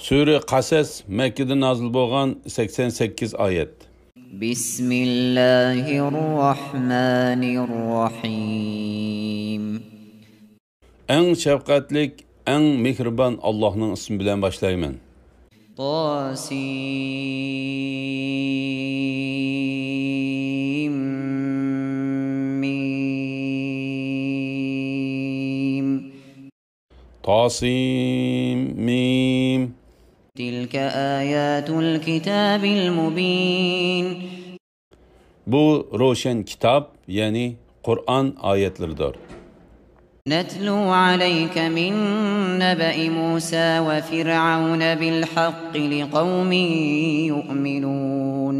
Sure Qasas Mekkede nazil bo'lgan 88 oyat. Bismillahirrahmanirrahim. Eng shafqatlik, eng mehribon Allohning ismi bilan boshlayman. Tasim mim. Tasim mim. تلك آيات الكتاب المبين. Bu roşen kitap, yani Kur'an ayetleridir. نتلو عليك من نبأ موسى وفرعون بالحق لقوم يؤمنون.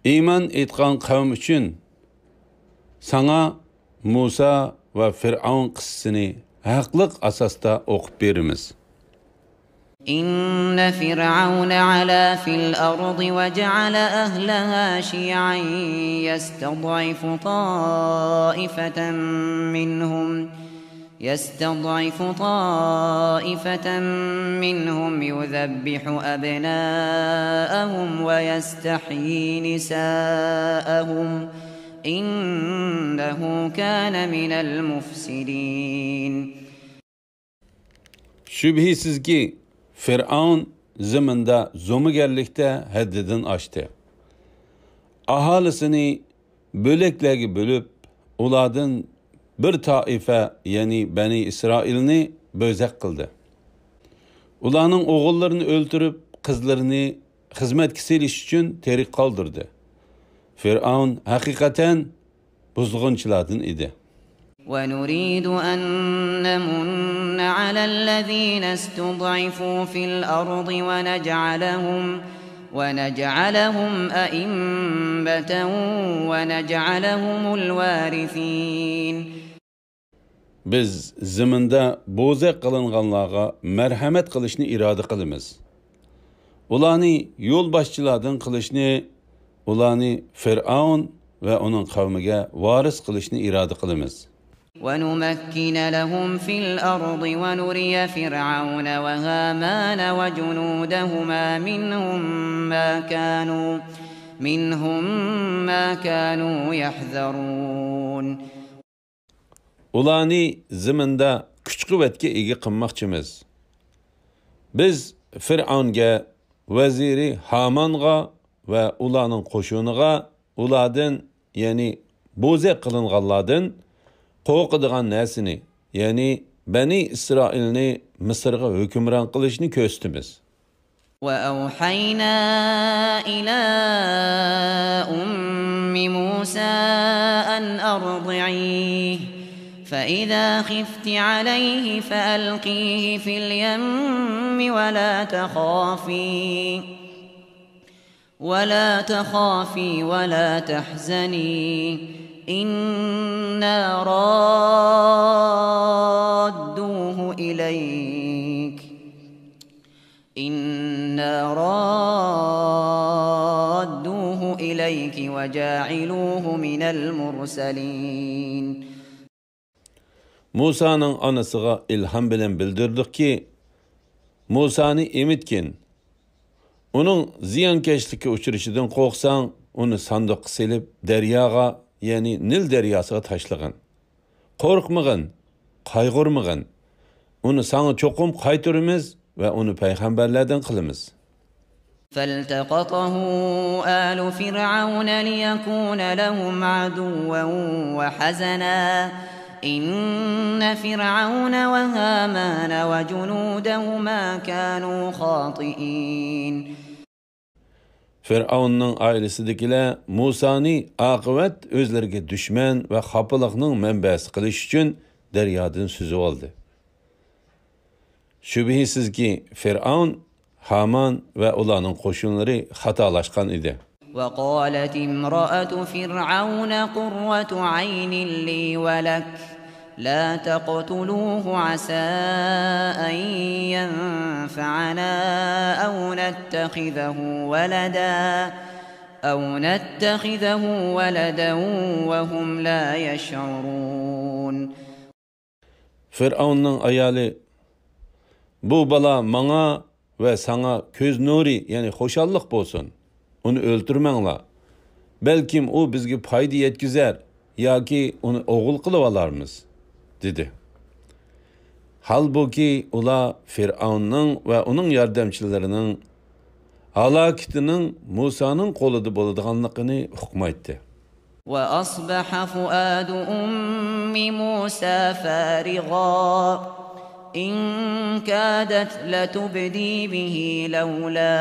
İman etgan kavm için sana Musa ve Firavun kıssasını haqliq asasda okup berimiz. إن فرعون علا في الأرض وجعل أهلها شيعا يستضعف طائفة منهم يذبح أبناءهم ويستحيي نساءهم إنه كان من المفسدين. Şübhisiz ki Firavun ziminde zomugerlikte haddidin aştı. Ahalisini böleklerge bölüp ulardan bir taife, yani Beni İsrailni bözek kıldı. Ularning oğullarını öldürüp kızlarını hizmet iliş için terik kaldırdı. Firavun hakikaten buzgunçılardan idi. وَنُرِيدُ أَن نَّمُنَّ عَلَى الَّذِينَ اسْتُضْعِفُوا فِي الْأَرْضِ وَنَجْعَلَهُمْ أَئِمَّةً وَنَجْعَلَهُمُ الْوَارِثِينَ. Biz ziminde bozak kılınganlarga merhamet kılışını irade kılımız. Ulanı yol başçılardan kılışını, ulanı Firavun ve onun kavmige varis kılışını irade kılımız. وَنُمَكِّنَ لَهُمْ فِي الْأَرْضِ وَنُرِيَ فِرْعَوْنَ وَهَامَانَ وَجُنُودَهُمَا مِنْهُمْ مَا كَانُوا يَحْذَرُونَ. Ulanı ziminde küç kuvvetke egi kılmakçımız. Biz Firavunga, veziri Haman'a ve ulanın koşunuğa, uladın, yani bozak kılınganlardan qo'qidigan narsini, yani Beni İsrailni Mısırga hükümran kılışını köstümüz. وَأَوْحَيْنَا إِلَى أُمِّ مُوسَى أَنْ أَرْضِعِيهِ فَإِذَا خِفْتِ عَلَيْهِ فَأَلْقِيهِ فِي الْيَمِّ وَلَا تَخَافِي وَلَا تَحْزَنِي إِنَّا رَادُّوهُ إِلَيْكِ وَجَاعِلُوهُ مِنَ الْمُرْسَلِينَ. Musa'nın anasıga ilham bilen bildirdik ki, Musa'nı emitkin. Onun ziyankeşlikке uçuruşidan korksan, onu sandık silip deryaga, yani Nil deryasıga taşlagın. Korkmagın, kaygırmagın. Onu sana çokum kaytırımız ve onu peygamberlerden kılımız. فَالْتَقَطَهُ آلُ فِرْعَوْنَ لِيَكُونَ لَهُمْ عَدُوًّا وَحَزَنًا إِنَّ فِرْعَوْنَ وَهَامَانَ وَجُنُودَهُمَا كَانُوا خَاطِئِينَ. Firavun'un ailesidekiler Musa'nı akıvet özlerine düşman ve xapılıqның mənbəsi qilish için deryadan süzüp aldı. Şübhisiz ki Firavun, Haman ve ulanın koşunları hatalaşkan idi. وَقَالَتِ امْرَأَةُ فِرْعَوْنَ قُرَّةُ عَيْنٍ لِّي وَلَكَ لَا تَقْتُلُوهُ عَسَىٰ أَن يَنفَعَنَا أَوْ نَتَّخِذَهُ وَلَدًا وَهُمْ لَا يَشْعُرُونَ. Firavun'un ayalı Bu bala mana ve sana köz nuri, yani hoşallık bolsun. Onu öldürmengla. Belkim o bizge payda yetkizer, yoki onu oğul kılıp alarmız, dedi. Halbuki ula Firavun'un ve onun yardımcılarının halaketinin Musa'nın koluda boladiganligini hukm etdi. وأصبح فؤاد أم موسى فارغا إن كادت لتبدي به لولا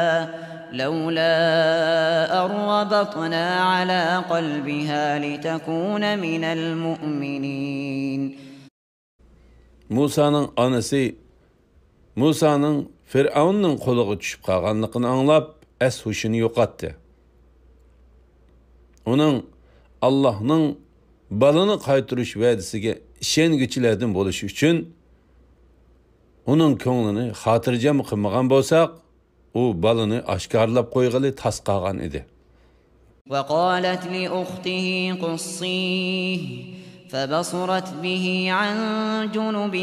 أن ربطنا على قلبها لتكون من المؤمنين. Musa'nın Firavun'un koluga düşüp kalganligini anlap es huşunu yo'qotdi. Onun Allah'ın balını qaytırış vədisiga ishengüchilardan bo'lishi uchun onun ko'nglini xotirjam qilmagan bo'lsak, u balını oshkorlab qo'yg'ili tas qolgan edi. وقالت لأخته قصيه فبصرت به عن جنب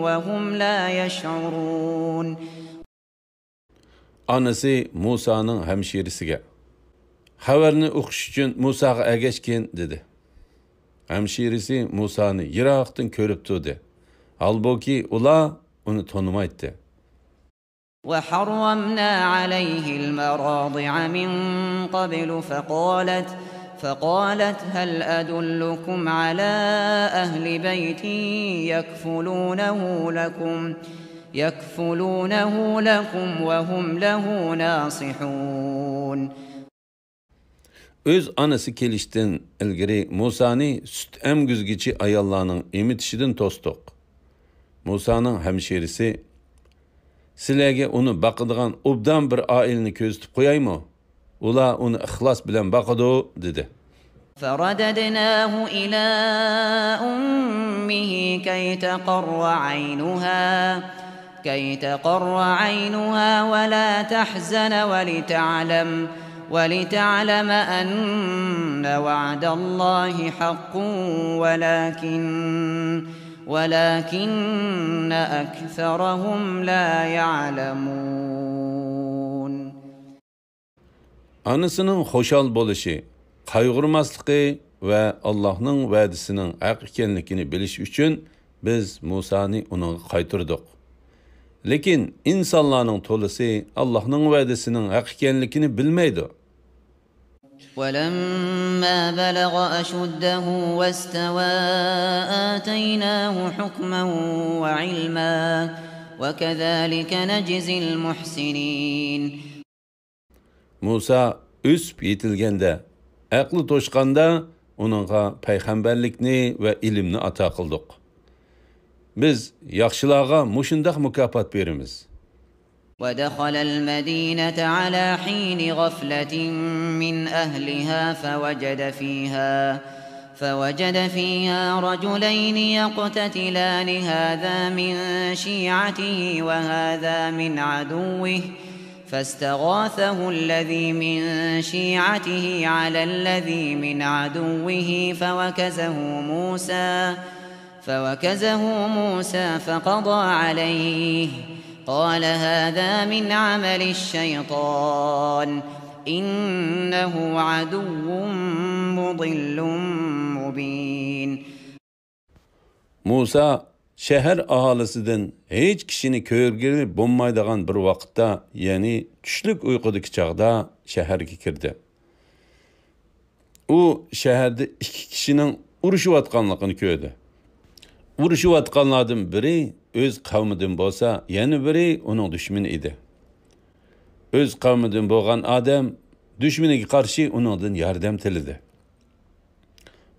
وهم لا يشعرون. Anası Musa'nın hemşirisiga xabarni o'qish uchun Musaga ergashgin dedi. Hemşirisi Musa'ni yiroqdan ko'rib turdi. Halbuki ular uni tonimaydi. وحرمنا عليه المراضع من قبل فقالت هل أدلكم على أهل بيت يكفلونه لكم وهم له ناصحون. Öz anası kelişten ilgiri Musa'ni süt emgüzgiçi ayallarının emitişidin tostuk. Musa'nın hemşerisi, sizlerge onu bakıdığan obdan bir ailini köztüp koyayım. Ula onu ihlas bilen bakıdı, dedi. فرددناه إلى أمه كي تقر عينها ولا تحزن ولتعلم أن وعد الله حق ولكن أكثرهم لا يعلمون. Anısının hoşal boluşu, kaygırmaslığı ve Allah'ın vədisinin haq ekenligini biliş üçün biz Musa'ni ona qaytırdık. Lekin insanların tolusu Allah'ın vədisinin haq ekenligini bilmeydi. وَلَمَّا بَلَغَ أَشُدَّهُ وَاسْتَوَى آتَيْنَاهُ حُكْمًا وَعِلْمًا وَكَذَلِكَ نَجْزِي الْمُحْسِنِينَ. Musa üsp yetilgende, aklı toşkanda onunla peygamberlikni ve ilimni ata kıldık. Biz yaxşılağa muşundaq mükafat verimiz. ودخل المدينة على حين غفلة من أهلها فوجد فيها رجلين يقتتلان هذا من شيعته وهذا من عدوه فاستغاثه الذي من شيعته على الذي من عدوه فوكزه موسى فقضى عليه قال هذا من عمل الشيطان إنه عدو مضل مبين. Musa şehir ahalisinden hiç kişini körgeli bulmaydigan bir vaqtda, yani tushlik uykudaki çağda şehirge kirdi. U şehirde iki kişinin urushuvatganligini ko'rdi. Urushuvatganlardan biri öz qavmidan bo'lsa, yana biri uning dushmani edi. Öz qavmidan bo'lgan odam dushmaniga qarshi uningdan yordam tiladi.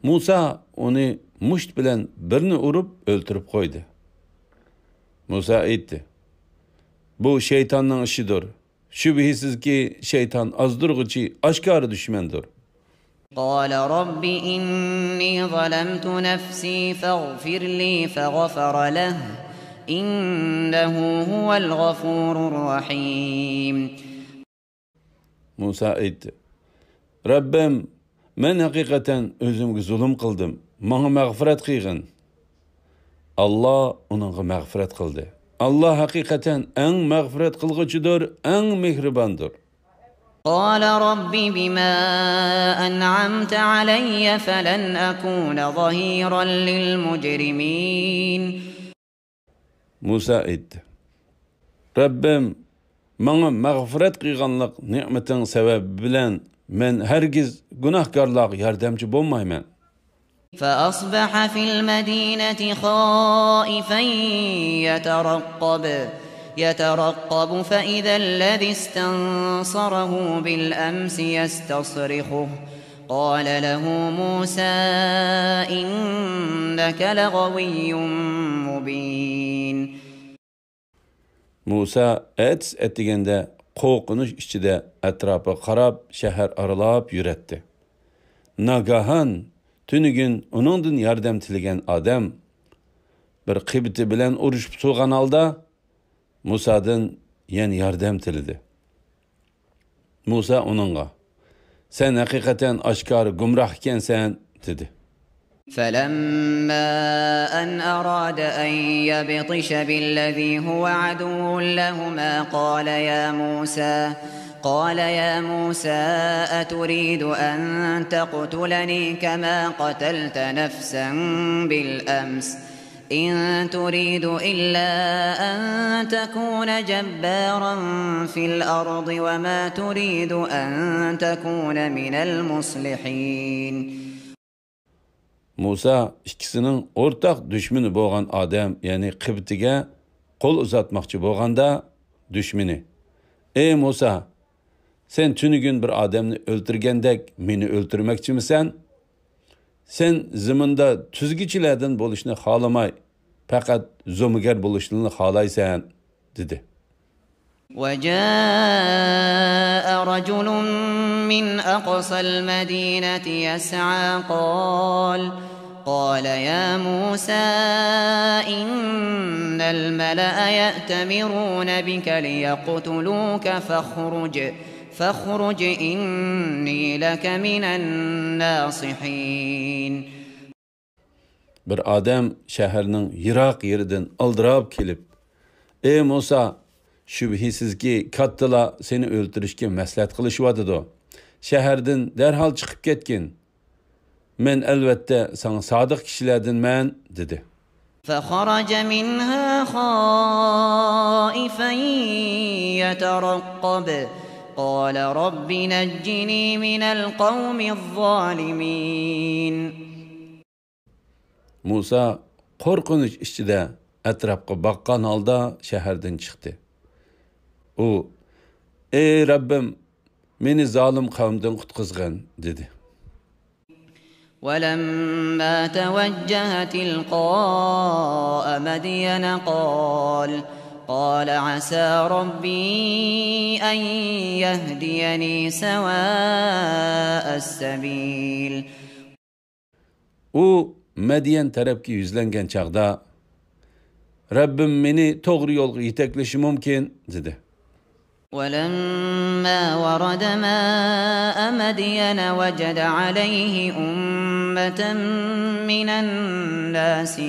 Musa uni musht bilan birini urib o'ltirib qo'ydi. Musa aytdi: "Bu şeytanning ishidir. Shubhisizki şeytan azdırgıcı, aşkarı düşmandır." قال رب إني ظلمت نفسي فاغفر لي فغفر له إنه هو الغفور الرحيم. Musa aytdi: "Rabbim, men hakikaten özümge zulüm kıldım. Bana mağfiret kıygın." Allah onunla mağfiret kıldı. Allah hakikaten en mağfiret kılgıcıdır, en mehribandır. قال رب بما أنعمت علي فلن أكون ظهيرا للمجرمين. Musa etti. Rabbim, bana mağfiret kılganlık nimetin sebebi bilen men hergiz günahkarlık yardımcı bulmayman. فأصبح في المدينة خائفا يترقب فإذا الذي استنصره بالأمس يستصرخه قال له موسى إنك لغوي مبين. Musa etigende korkunuş içinde etrafı karab şehir aralap yüretti. Nagahan tünügün onundan yardım tilegen adam bir kıbiti bilen uruşup soğan alda Musa'dan yen yardım tilidi. Musa onunla sen hakikaten aşkar gumrahken sen dedi. فلما أن أراد أن يبطش بالذي هو عدو لهما قال يا موسى أتريد أن تقتلني كما قتلت نفسا بالأمس إن تريد إلا أن تكون جبارا في الأرض وما تريد أن تكون من المصلحين. Musa ikisinin ortak düşmanı boğan adam yani Kıbti'ge kol uzatmakçı boğanda düşmanı. Ey Musa, sen tünügün bir adamını öldürgendek meni öldürmekçi misin? Sen zımında tüzgüçilerden buluşunu halamay, fakat zomuger buluşunu halaysan, dedi. وجاء رجل من أقصى المدينة يسعى قال يا موسى إن الملأ يأتمرون بك ليقتلوك فاخرج إني لك من الناصحين. Bir adam şehirinin yirak yeriden aldırab kelip, ey Musa, şübhisiz ki kattala seni öldürüşke məsləhət qilishwadıdı. Şehirden derhal çıkıp ketkin. Men elbette sana sadık kişilerden men, dedi. فخرج منها خائفا يترقب قال رب نجني من القوم الظالمين. Musa korkunç içinde etrafka bakkan halda şehirden çıktı. O, ey Rabbim, meni zalim kavmden kutkuzgan, dedi. ولما توجه تلقاء مدين قال عسى ربي أن يهديني سواء السبيل. O Medyen tarafki yüzlengen çağda Rabbim meni doğru yolga yetekleşi mümkün, dedi. ولما ورد ماء مدين وجد عليه أمة من الناس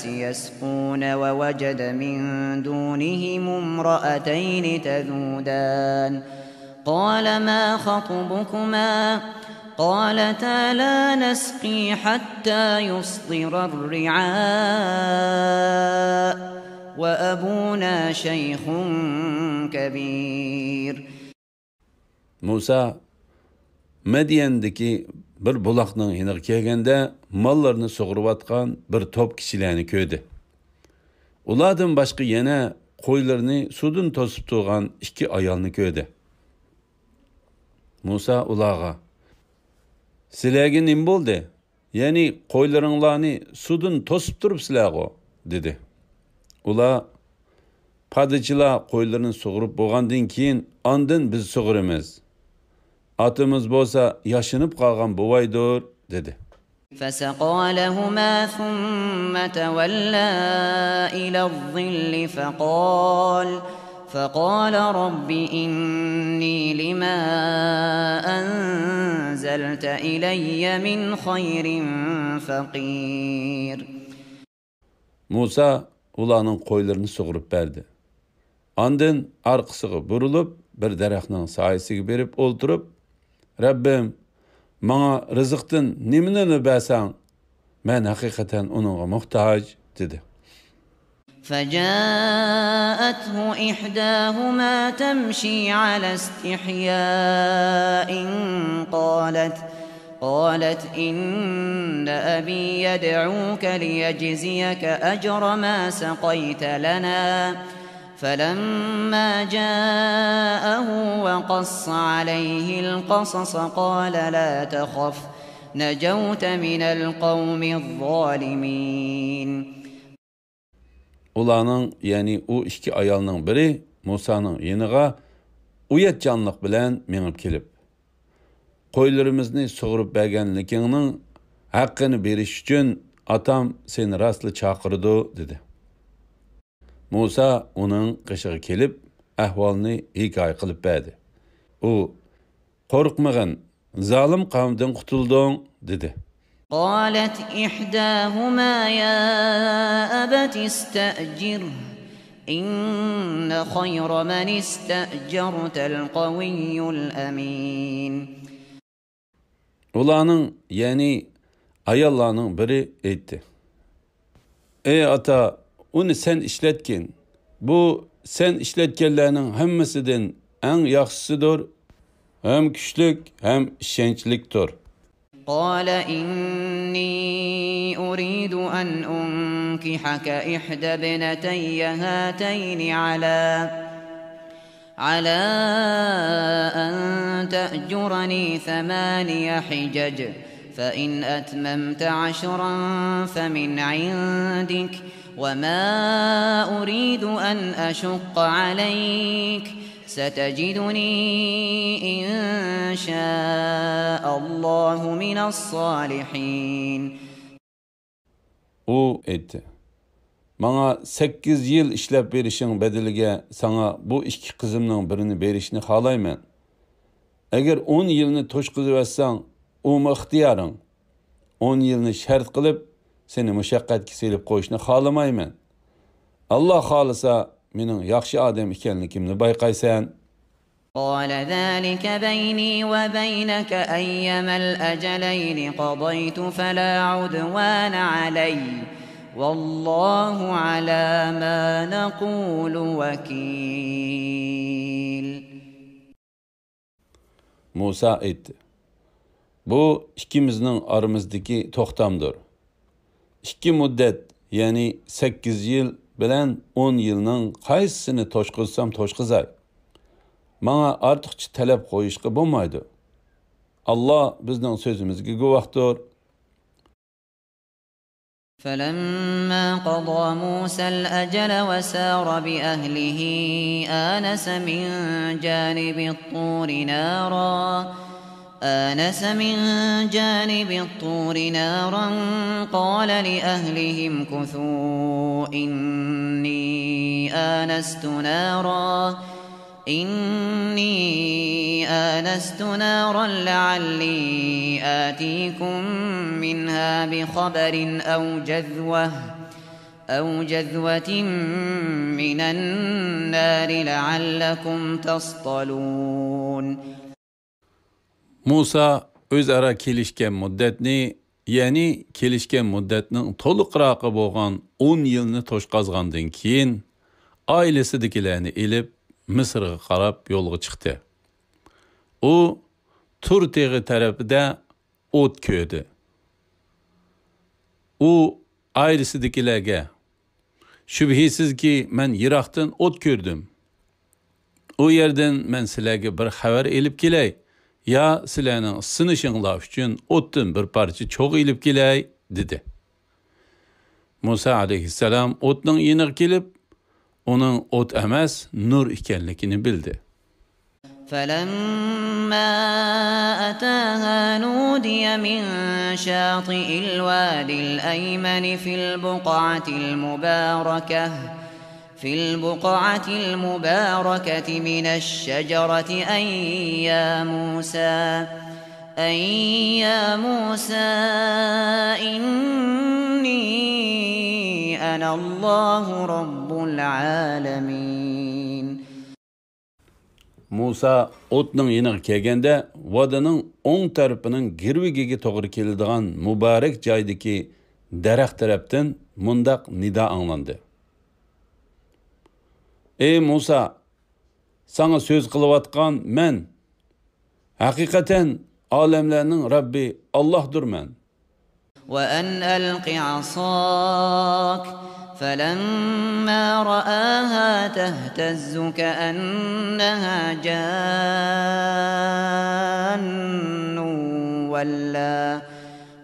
يسقون ووجد من دونهم امرأتين تذودان قال ما خطبكما قالتا لا نسقي حتى يصدر الرعاء وأبونا شيخ كبير. Musa Medyen'deki bir bulakның hinir kelgende mallarını soğuruvatkan bir top kişilerini köydü. Ulardan başka yine koylarını sudun tosup tuğan iki ayalını köydü. Musa ulağa Silerge nim boldu? Yani koylarınlarını sudun tosup durup silağı, dedi. Ula padıcılar koylarını soğurup boğandın keyin andın biz soğurumuz. Atımız bolsa yaşınıp kalgan buvaydır, dedi. فسقى لهما ثم تولى إلى الظل فقال رب إني لما أنزلت إلي من خير فقير. Musa ulanın qoylarını sug'urib berdi. Andın arqısıga burulup bir daraxtning soyasiga berib o'ltirib, Rabbim, bana rızıqdan nimani bersan, men haqiqatan uningga muhtoj dedi. فجاءته إحداهما تمشي على استحياء قالت إن أبي يدعوك ليجزيك أجر ما سقيت لنا. فلما جاءه وقص عليه القصص قال لا تخف نجوت من القوم الظالمين. Ulanın, yani o iki ayalının biri Musa'nın yanıga uyatcanlık bilen minip kelip, qo'ylarimizni sug'urib berganligingning haqqini berish uchun atam seni rastlı chaqirdi dedi. Musa uning qishig'i kelib, ahvolni hikoya qilib berdi. U, qo'rqmag'in, zalim qavmdan qutulding dedi. قالت إحداهما يا أبت استأجره إن خير من استأجرت القوي الأمين. Ulanın, yani ayallarının biri etti. Ey ata, onu sen işletkin. Bu sen işletkenlerinin hemmesinden en yaxşısıdır. Hem güçlük hem işençliktir. قال إني أريد أن أنكحك إحدى ابنتي هاتين على أن تأجرني 8 حجج فإن أتممت 10 فمن عندك وما أريد أن أشق عليك ستجدني إن شاء الله من الصالحين. O etti. Bana 8 yıl işlep verişin bedeliga sana bu iki kızımның birini berişini halayman. Eğer 10 yılını toşqizib etsen, o ixtiyoring. 10 yılını şart qilib, seni mushaqqatga selib qo'yishni xolamayman. Allah xolasa mening yaxshi odam ekanligimni bayqaysan. قال ذلك بيني وبينك أيما الأجلين قضيت فلا عدوان علي والله على ما نقول وكيل. Musa etti. Bu ikimizning aramızdaki to'xtamdir. 2 muddat, yani 8 yıl bilen 10 yılning qaysisini to'shqizsam to'shqizay. Bana ortiqcha talab qo'yishga bo'lmaydi. Allah bizning so'zimizga guvohdir. فلما قضى موسى الأجل وسار بأهله آنس من جانب الطور نارا قال لأهلهم كثوا إني آنست نارا لعلي آتيكم منها بخبر أو جذوة من النار لعلكم تصطلون. Musa o'zaro kelishgan muddatni, ya'ni kelishgan muddatning to'liqroqi bo'lgan 10 yilni to'shqazgandan keyin oilasidagilarni elib Misrga qarab yo'lga chiqdi. U Tur teg'i tarafida o't ko'ydi. U oilasidagilarga, shubhisizki men yiroqdan o't ko'rdim. U yerdan men sizlarga bir xabar elib kelay. Ya sizlarning sinishinglar uchun o'tdan bir parcha cho'g' ilib kelay dedi. Musa alayhissalom o'tning yeniga kelib, uning o't emas, nur ekanligini bildi. فلما أتاها نودي من شاطئ الوادي الأيمن في البقعة المباركة في البقعة المباركة من الشجرة أن يا موسى إني أنا الله رب العالمين. Musa otning yeniga kelganda vodining o'ng tarafining girvigiga to'g'ri keladigan muborak joydagi daraxt tarafdan mundaq nido anglandi. Ey Musa, sana söz qilayotgan men haqiqatan olamlarning Rabbi Allohdir men. وأن ألق عصاك فلما رآها تهتز كأنها جان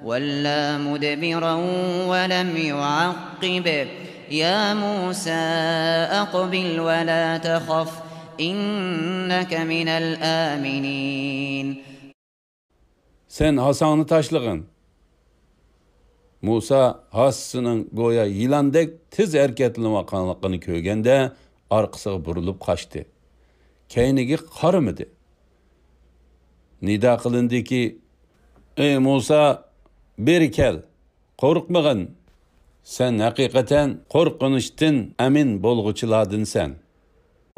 ولا مدبرا ولم يعقب يا موسى أقبل ولا تخف إنك من الآمنين. Sen hasağını taşlığın. Musa hasısının goya yılandek tiz hareketlenip köygende arkasına burulup kaçtı. Keynigi qarımıdı. Nida qılındı ki, ey Musa, beri kel, korkmagın. Sen hakikaten korkunuştun emin bolğuçuladın sen.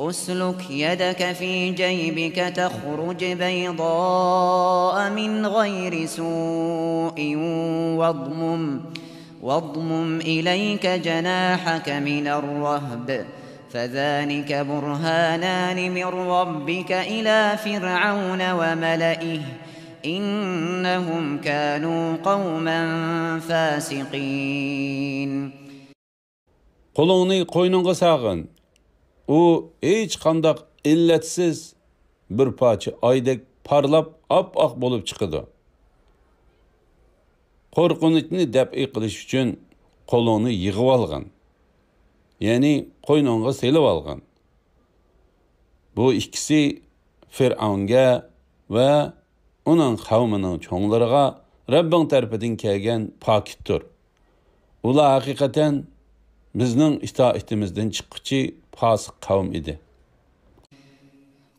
أسلك يدك في جيبك تخرج بيضاء من غير سوء واضمم إليك جناحك من الرهب فذلك برهانان من ربك إلى فرعون وملئه إنهم كانوا قوما فاسقين. Kolunu koynunga sağın. O hiç kandak illetsiz bir parça aydek parlap ap-ak bolup çıkıdı. Korkunçni dep qilish uchun qo'lini yig'ib olgan. Ya'ni qo'ynonga selib olgan. Bu ikkisi Fir'avnga va uning qavmining cho'nglariga Rabbing tarafidan kelgan pakitdir. Ular haqiqatan bizning itoatimizdan chiqqıchi fasık kavm idi.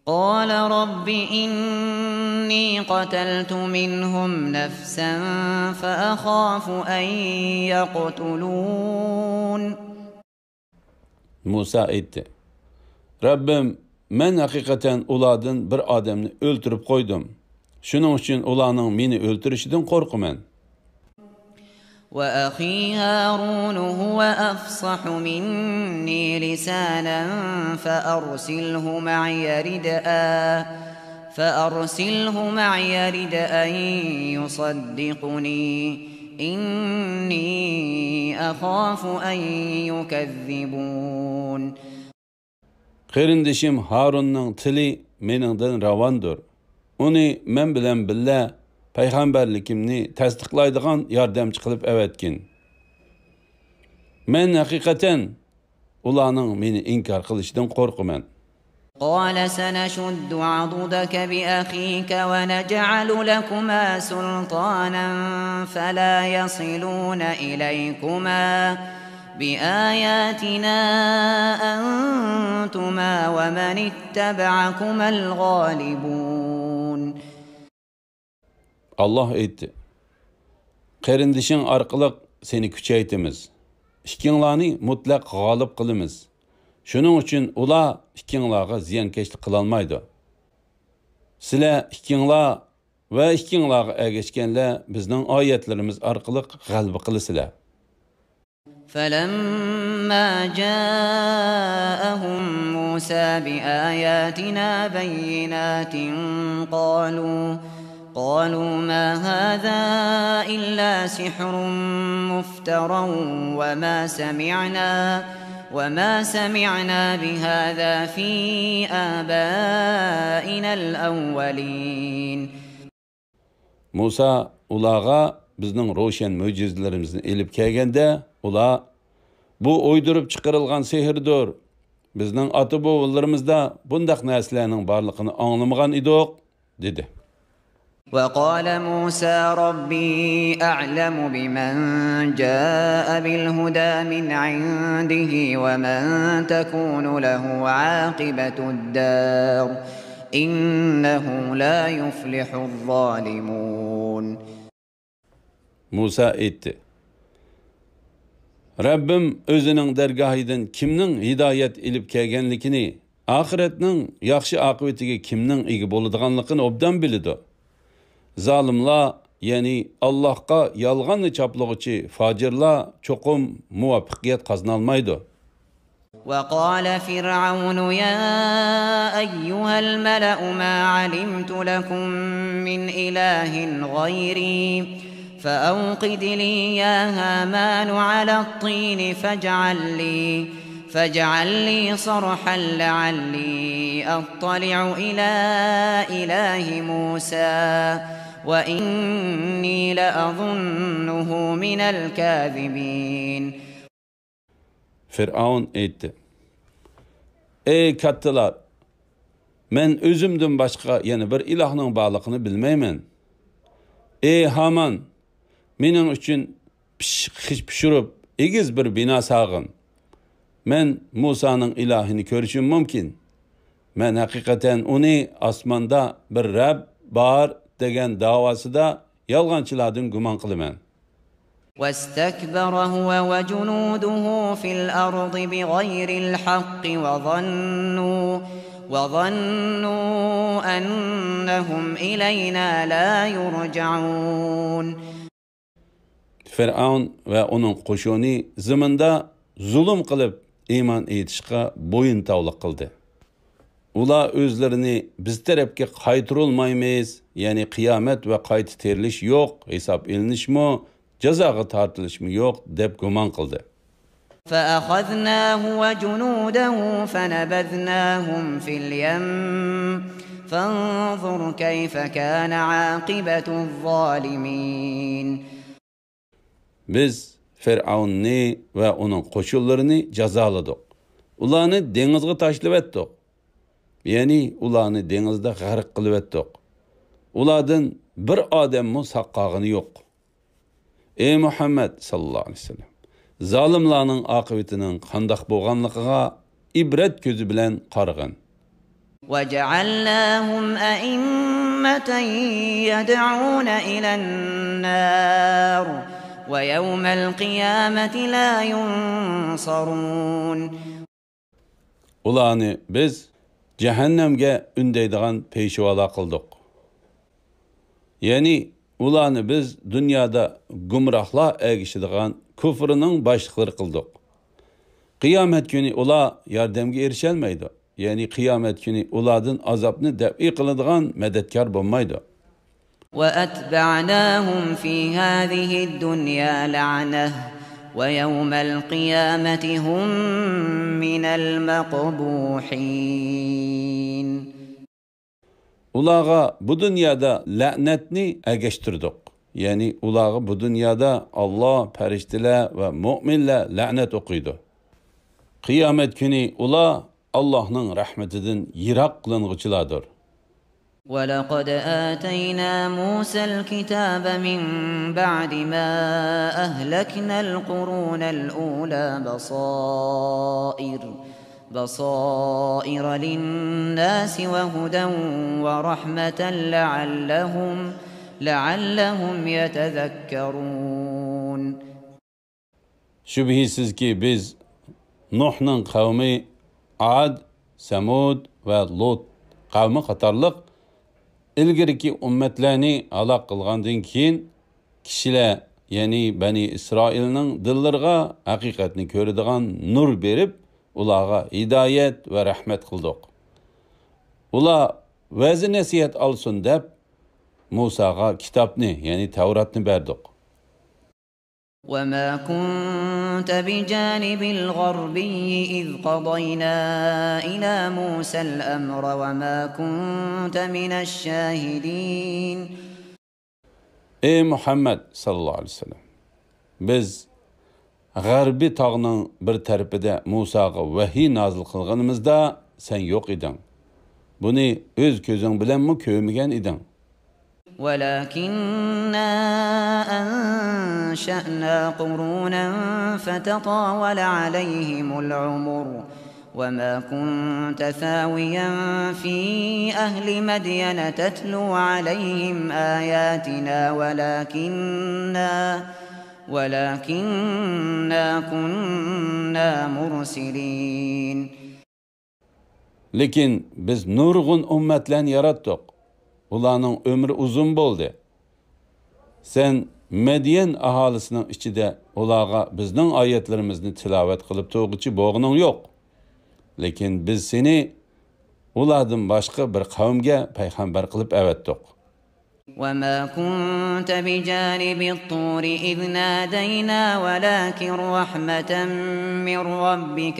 قال رب إني قتلت منهم نفسا فأخاف أن يقتلون. Musa aytdi. Rabbim, men hakikaten ulardan bir adamni öldürüp koydum. Şunun için ularning meni öldürüşidan korkuman. وأخي هارون هو أفصح مني لسانا فأرسله معي ردا يصدقني إني أخاف أن يكذبون. Qarindishim Harunning tili meningdan ravandir. Uni men bilan billa payg'ambarligimni tasdiqlaydigan yordamchi qilib avatgin. Men haqiqatan ularning meni inkor qilishidan qo'rqaman. قال سنشد عضدك بأخيك ونجعل لكما سلطانا فلا يصلون إليكما بآياتنا أنتما ومن اتبعكما الغالبون. Allah aytdi. Qarindishing orqali seni kuchaytimiz. Ikkinglarni mutlaq g'olib qilamiz. Shuning uchun ular ikkinglarga ziyonkashlik qila olmaydi. Sizlar ikkinglar va ikkinglarga ergashganlar bizning oyatlarimiz orqali g'alaba qilasizlar. فلما جاءهم موسى بآياتنا بينات قالوا ما هذا إلا سحر مفترى وما سمعنا بهذا في آبائنا الأولين. Musa ularga bizning ro'shan mo'jizalarimizni elib kelganda, ular bu o'ydirib chiqarilgan sehrdir. Bizning ota-bobolarimizda bundaq narsalarning borligini anglamagan edik, dedi. وقال موسى ربي أعلم بمن جاء بالهدى من عنده ومن تكون له عاقبة الدار إنه لا يفلح الظالمون. Musa aytdi: Rabbim özünün dergahıdan kimning hidayet ilip kelganligini, ahiretning yaxshi aqibatiga kimning ega bo'ladiganligini obdan biladi. Zalimlar, yani Allahqa yalğanni çaplığıcı fajirlar çoqum muvaffaqiyat qazanolmaydi. وقال فرعون يا أيها الملأ ما علمت لكم من إله غيري فأوقد لي يا هامان على الطين فاجعل لي صرحا لعلي أطلع إلى إله موسى وإني لأظنه من الكاذبين. Firavun aytdi: Ey kattalar, men özümdün başqa yana bir ilahning borligini bilmayman. Ey Haman, mening uchun pishirib egiz bir bino sag'in. Men Musa'nın ilahini ko'rishim mumkin. Men haqiqatan uni osmonda bir Rabb bor degan davosida yolg'onchilardan gumon qilaman. واستكبر هو وجنوده في الأرض بغير الحق وظنوا أنهم إلينا لا يرجعون. Firavun ve onun qo'shoni zaminda zulm qilib iymon etishga bo'yin tavliq qildi. Ular o'zlarini biz tarafga qaytarolmaymiz, ya'ni qiyomat va qayta terilish yo'q, hisob elinishmi, jazoga tortilishmi yo'q deb gumon qildi. فأخذناه وجنوده فنبذناهم في اليم فانظر كيف كان عاقبة الظالمين. Biz Firavunni ve onun qo'shinlarini jazoladik. Ularni dengizga tashlab etdik. Ya'ni ularni dengizda g'arq qilib etdik. Ulardan bir odammi saqqog'ini yo'q. Ey Muhammed sallallahu aleyhi ve sellem, zalimlarning aqibatining qandoq bo'lganligiga ibrat ko'zi bilan qarag'in. وجعلناهم أئمة يدعون إلى النار ويوم القيامة لا ينصرون. Ularni biz cehennemge ündeydiğen peşivala kıldık. Yani ularni biz dünyada gumrahla egişidiğen küfrünün başlıkları kıldık. Kıyamet günü ular yardımga erişelmeydi. Yani kıyamet günü ulardan azapını defi kılıdığan medetkar bulmaydı. وَأَتْبَعْنَاهُمْ فِي هَذِهِ الدُّنْيَا لَعْنَةً وَيَوْمَ الْقِيَامَةِ هُمْ مِنَ الْمَقْبُوحِينَ. Ulağa bu dünyada la'netni ergeştirdik. Yani ulağa bu dünyada Allah, periştiler ve müminler la'net okuydu. Kıyamet günü ula Allah'ın rahmetinden yirak kılınğıçılardır. وَلَقَدْ آتَيْنَا مُوسَى الْكِتَابَ مِنْ بَعْدِ مَا أَهْلَكْنَا الْقُرُونَ الْأُولَى بَصَائِرَ لِلنَّاسِ وَهُدًى وَرَحْمَةً لَعَلَّهُمْ يَتَذَكَّرُونَ. Şüphesiz ki biz Nuh'nın kavmi Ad, Semud ve Lut kavmi qatarlıq ilgirki ümmetlerini halak kılgandan keyin kişiler, yani Bani İsrail'nin dillerine hakikatini körediğen nur berip ulağa hidayet ve rahmet kıldık. Ula vazi nasihat alsın deb Musa'ga kitapni, yani Tevratni berdik. وَمَا كُنْتَ بِجَانِبِ الْغَرْبِيِّ إِذْ قَضَيْنَا إِلَى مُوسَى الْأَمْرَ وَمَا كُنْتَ مِنَ الشَّاهِدِينَ. Ey Muhammed sallallahu aleyhi ve sellem, biz G'arbi tağının bir tarafida Musa'ga vahiy nazil qilganimizda sen yo'q eding. Buni o'z ko'zing bilanmi ko'rmagan eding? ولكننا أنشأنا قرونا فتطاول عليهم العمر وما كنت ثاويا في أهل مدين تتلو عليهم آياتنا ولكننا كنا مرسلين. Lekin biz nurg'un ummatlarni yaratdik. Ularning ömrü uzun bo'ldi. Sen Medyen aholisining ichida ularga bizning oyatlarimizni tilovat qilib to'g'ichi bo'g'ning yo'q. Lekin biz seni ulardan boshqa bir qavmga payg'ambar qilib avatdik. وما كنت بجانب الطور إذ نادينا ولكن رحمة من ربك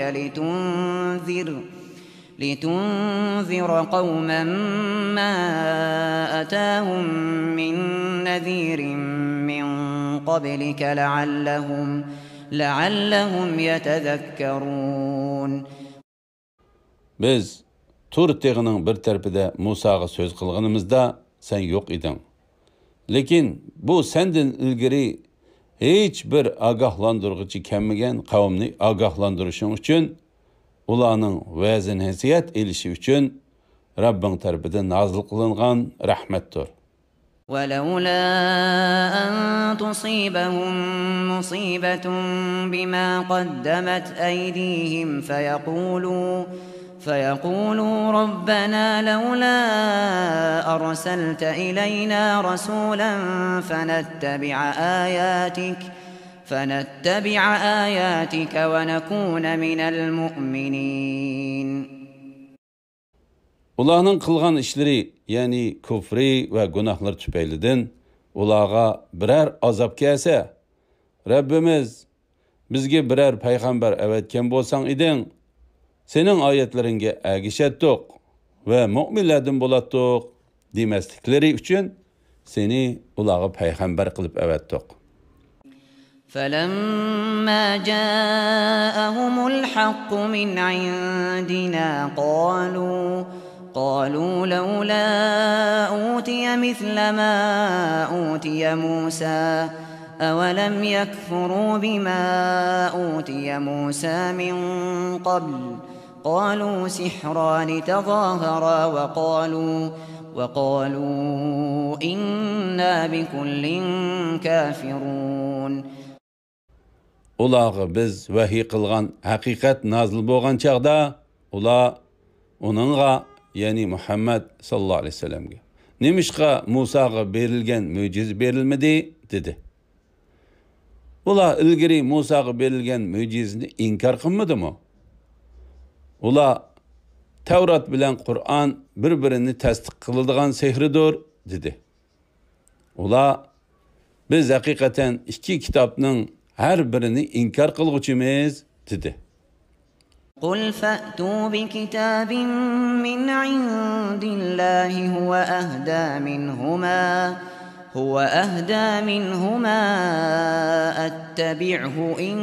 لتنذر قوما ما أتاهم من نذير من قبلك لعلهم يتذكرون. Biz Tur teğinin bir tarafida Musa'ga söz qilganimizda sen yo'q eding. Lekin bu senden ilgari hech bir ogohlantiruvchi kelmagan qavmni ogohlantirishing uchun, ularning va'z nasihat elishi uchun Rabbing tarafidan nozil qilingan rahmatdir. ولولا أن تصيبهم مصيبة بما قدمت أيديهم فيقولوا ربنا لولا أرسلت إلينا رسولا فنتبع آياتك ونكون من المؤمنين. Ularning qilgan ishlari, ya'ni kufri va gunohlar tufaylidan ularga biror azob kelsa, Rabbimiz bizga biror payg'ambar avatgan bo'lsang eding, sening oyatlaringga ergishatdik va mu'minlardan bo'latdik demasliklari uchun seni ularga payg'ambar qilib avatdik. فلما جاءهم الحق من عندنا قالوا لولا أوتي مثل ما أوتي موسى أولم يكفروا بما أوتي موسى من قبل قالوا سحران تظاهرا وقالوا إنا بكل كافرون. Ularga biz vahiy qilgan haqiqat nozil bo'lgan chaqda ular onunğa, ya'ni Muhammad sallallohu alayhi vasallamga nemishqa Musaga berilgan mo'jiz berilmadi dedi. Ular ilgari Musaga berilgan mo'jizni inkor qilmadimi? Ular Tavrat bilan Qur'on bir-birini tasdiq qiladigan sehridir dedi. Ular biz haqiqatan ikki kitobning her birini inkar qilguvchimiz dedi. قل فأتوا بكتاب من عند الله هو أهدى منهما أتبعه إن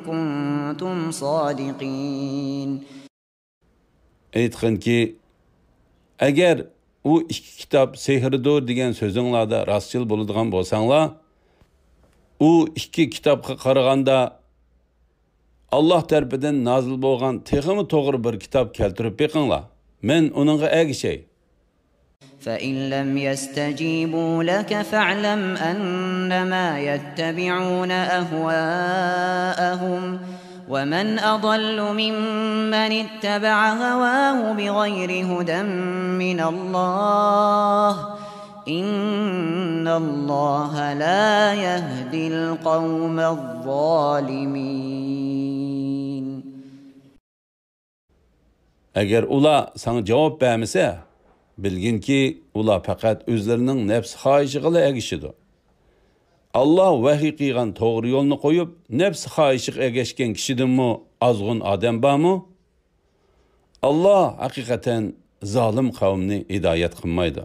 كنتم صادقين. Aytqin ki, agar u ikki kitob sehrdir degan so'zinglarda rostchil bo'ladigan bo'lsanglar, u ikki kitobga qaraganda Allah tarafidan nozil bo'lgan texmi to'g'ri bir kitob keltirib beqinglar. Men uningga ergishay. فإن لم يستجيبوا لك فاعلم أنما يتبعون أهواءهم ومن أضل ممن اتبع هواه بغير هدى من الله إن الله لا يهدي القوم الظالمين. Eğer ula sana cevap vermese, bilgin ki ula fakat özlerinin nefs xahişiyle ergişidir. Allah vahiy qilgan to'g'ri yo'lni qo'yib, nefs xahişiga ergashgan kishidan mu azg'un odam bormi? Allah haqiqatan zolim qavmni hidoyat qilmaydi.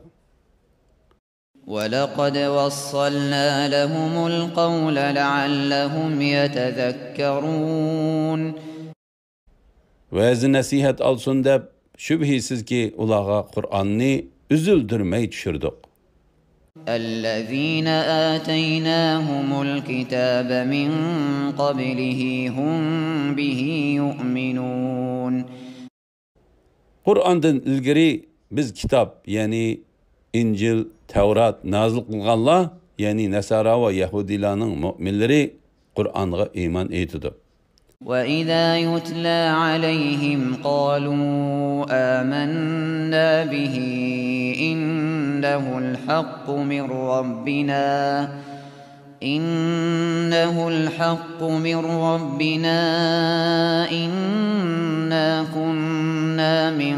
وَلَقَدْ وَصَّلْنَا لَهُمُ الْقَوْلَ لَعَلَّهُمْ يَتَذَكَّرُونَ. Va'z nasihat olsun deb shubhisizki ularga Qur'onni üzüldürmey tushirdik. الذين آتيناهم الكتاب من قبله هم به يؤمنون. Qur'ondan ilgari biz kitap, ya'ni İncil, Tevrat nazil qilganlar, ya'ni Nasara va Yahudilarning mu'minlari Qur'onga iymon etdi. وَإِذَا يُتْلَى عَلَيْهِمْ قَالُوا آمَنَّا بِهِ إِنَّهُ الْحَقُّ مِنْ رَبِّنَا إِنَّا كُنَّا مِنْ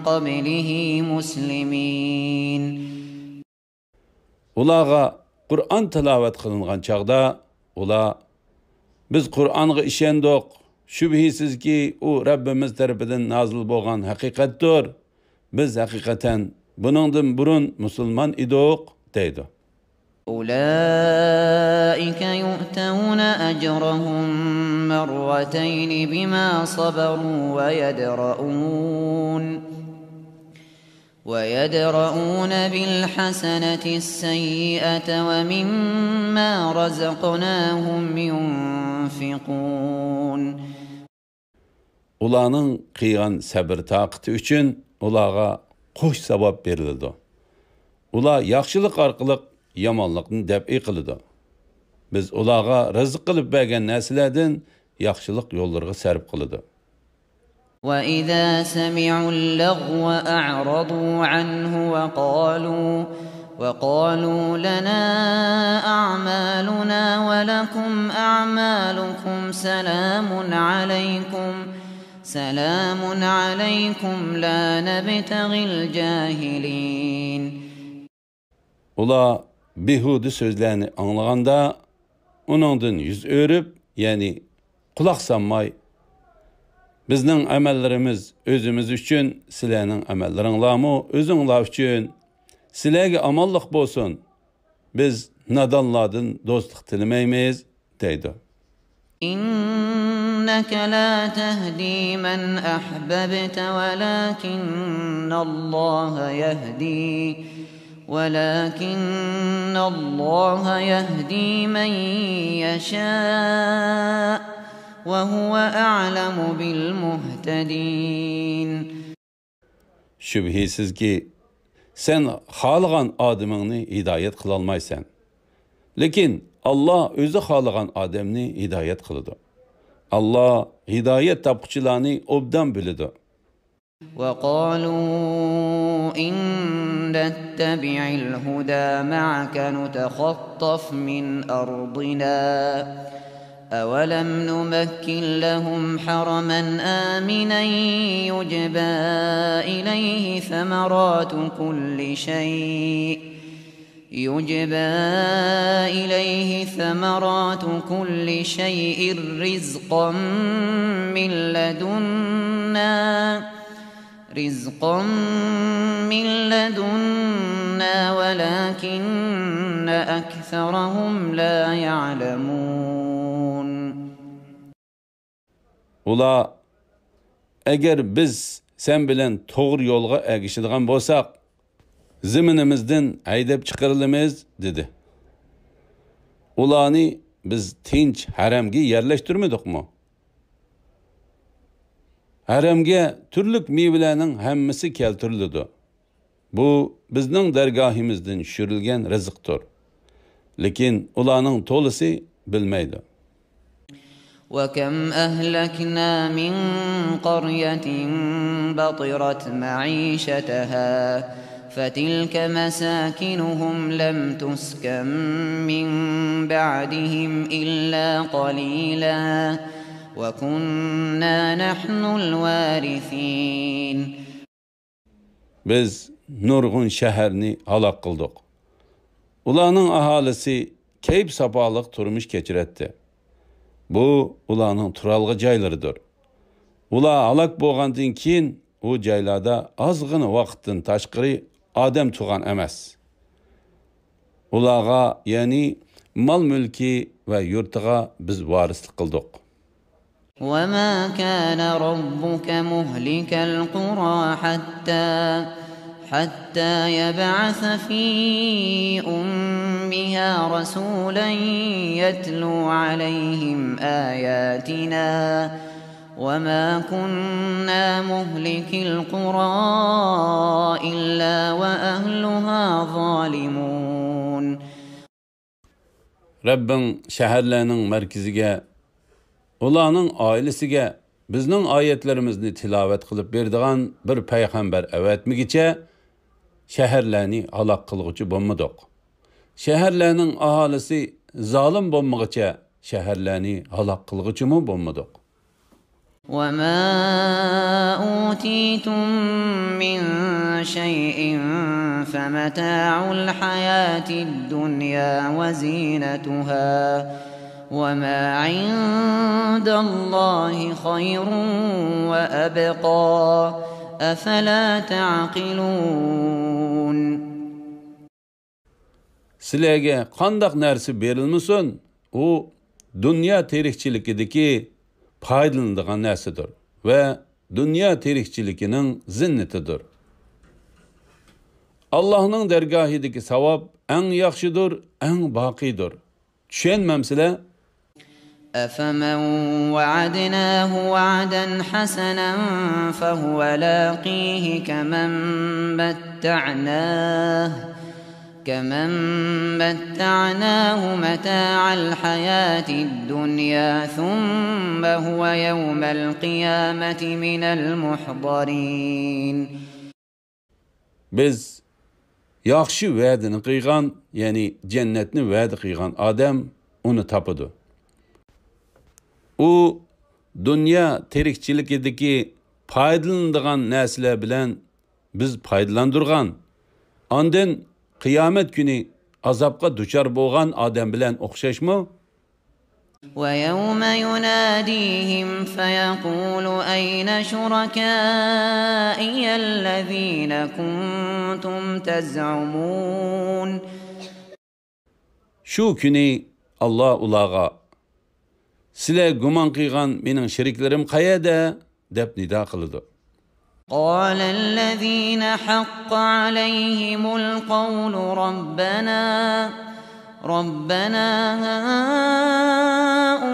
قَبْلِهِ مُسْلِمِينَ. Ularga Qur'on tilovat qilingan chaqda ular biz Qur'onga ishondik, shubhisizki u Rabbimiz tarafidan nazil bo'lgan haqiqatdir. Biz haqiqatan buningdan burun musulmon edik deydi. أولئك يؤتون أجرهم مرتين بما صبروا ويدرؤون بالحسنة السيئة ومما رزقناهم ينفقون. Ularning qilgan sabr taqati uchun ularga qo'sh savob beriladi. Ular yaxshilik orqali yomonlikni dab'i qiladi. Biz ularga rizq qilib bergan narsalardan yaxshilik yo'llariga sarf qiladi. وَإِذَا سَمِعُوا اللَّغْوَ أَعْرَضُوا عَنْهُ وَقَالُوا لَنَا أَعْمَالُنَا وَلَكُمْ أَعْمَالُكُمْ سَلَامٌ عَلَيْكُمْ لَا نَبْتَغِي الْجَاهِلِينَ. Ular behudu sözlerini anlaganda onundan yüz örüp, yani kulak sanmay, bizning amallarimiz özümüz üçün, sizlarning amallaringlarmi özünglar üçün, sizlarga amonlik bo'lsin, biz nadonlardan do'stlik tilamaymiz deydi. İnneke la tehdi men ahbabte ولكن الله يهدي من يشاء وهو أعلم بالمهتدين. Şübhisiz ki sen xalığan adamını hidayet kılalmaysan. Lekin Allah özü xalığan adamını hidayet kılıdı. Allah hidayet tapıcılarını obdan bilidi. وَقَالُوا إِنْ نَتَّبِعِ الْهُدَى مَعَكَ نُتَخَطَّفْ مِنْ أَرْضِنَا أَوَلَمْ نُمَكِّنْ لَهُمْ حَرَمًا آمِنًا يُجْبَى إِلَيْهِ ثَمَرَاتُ كُلِّ شَيْءٍ رِزْقًا من لدنا ولكن أكثرهم لا يعلمون. Ula eğer biz sen bilen doğru yolga erişidigan bolsak, ziminimizden haydab çıkarılımız dedi. Ulanı biz tinç haremge yerleştirmedik mi? Haremge türlük meyvelerinin hemmisi keltirildi. Bu bizning dergahimizden şürilgen rızıktır. Lekin ulanın tolisi bilmeydi. وَكَمْ أَهْلَكْنَا مِنْ قَرْيَةٍ بَطِرَتْ مَعِيشَتَهَا فَتِلْكَ مَسَاكِنُهُمْ لَمْ تُسْكَنْ مِنْ بَعْدِهِمْ إِلَّا قَلِيلًا وَكُنَّا نَحْنُ الْوَارِثِينَ. Biz nurgun şehrini halak kıldık. Ulanın ahalisi keyip sapalık turmuş geçiretti. Bu ulanın turalgı caylarıdır. Ula halak boğandın keyin o caylarda azgını vaktin taşkırı adam tuğan emas. Ulağa yani mal mülki ve yurtığa biz varislik kıldık. وَمَا كَانَ رَبُّكَ مُهْلِكَ الْقُرَى حتى يبعث في أمها رسولا يتلو عليهم آياتنا وما كنا مهلك القرى إلا وأهلها ظالمون. Rabbin şehirlerinin merkezige, ulanın ailesige bizning oyatlarimizni tilovat qilib berdigan bir payg'ambar avatmigicha shaharlarni halok qilg'uchi bo'lmadik. Shaharlarning aholisi zolim bo'lmagicha shaharlarni halok qilg'uchimi bo'lmadik. وما أوتيتم من شيء فمتاع الحياة الدنيا وزينتها وما عند الله خير وأبقى أفلا تعقلون. Sizlarga qandaq narsa berilmasin, u dunyo tirikchiligidagi faydalanadigan narsadir ve dünya tirikçiliğinin zinnetidir. Allah'ın dergahideki savab en yaxşıdır, en baqidir. Düşünmemsizler? أفمن وعدناه وعدا حسنا فهو لاقيه كمن متعناه متاع الحياة الدنيا ثم هو يوم القيامة من المحضرين. Biz yaxşı vədini qıyğan, yani cennetini vədi qıyğan adam onu tapıdı. O dünya terikçilikideki faydalanadigan narsalar bilan biz faydalandırgan. Ondan Kıyamet günü azapqa duçar bolgan adam bilen oxşaşmı? وَيَوْمَ يُنَادِيهِمْ فَيَقُولُ أَيْنَ شُرَكَائِيَ الَّذِينَ كُنْتُمْ تَزْعُمُونَ. Şu günü Allah ulağa, sizler guman qıyğan mening şeriklerim qayerda deb nida qildi. قال الذين حق عليهم القول ربنا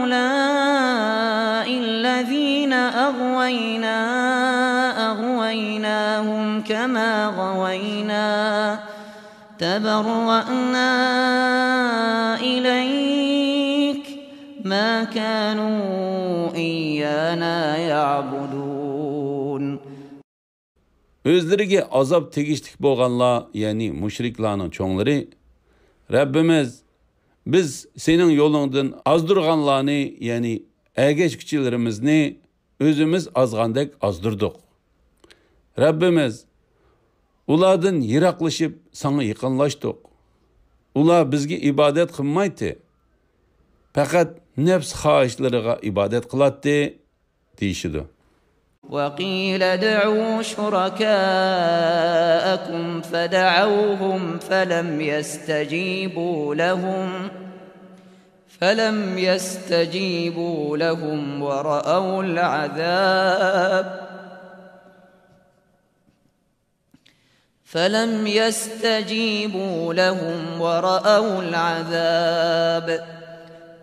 هؤلاء الذين أغويناهم كما غوينا تبرأنا إليك ما كانوا إيانا يعبدون. Özleriga azap tegishlik bo'lganlar, ya'ni mushriklarning cho'nglari, Rabbimiz biz sening yo'lingdan azdırganlarni, ya'ni ergashkichilarimizni o'zimiz azgandek azdırdık. Rabbimiz ulardan yiroqlashib sana yaqinlashdik. Ular bizga ibodat qilmaydi. Faqat nafs xohishlariga ibodat qiladi deyishdi. وقيل ادعوا شركاءكم فدعوهم فلم يستجيبوا لهم ورأوا العذاب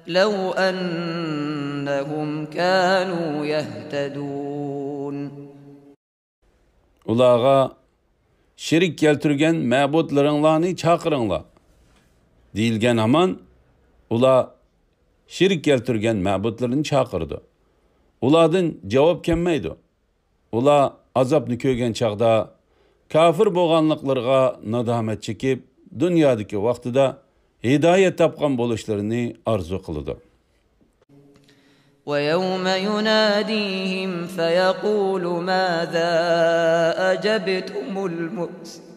لو أنهم كانوا يهتدون. Ulağa şirik keltirgen ma'budlaringlarni chaqiringlar deyilgan aman ular şirik keltirgen ma'budlarni chaqirdi. Ulardan javob kelmaydi. Ular azobni ko'rgan chaqda kafir bo'lganliklariga nadomat chekib, dunyodagi vaqtida hidoyat topgan bo'lishlarini arzu qildi. وَيَوْمَ يُنَادِيهِمْ فَيَقُولُ مَاذَا أَجَبْتُمُ الْمُرْسَلِينَ.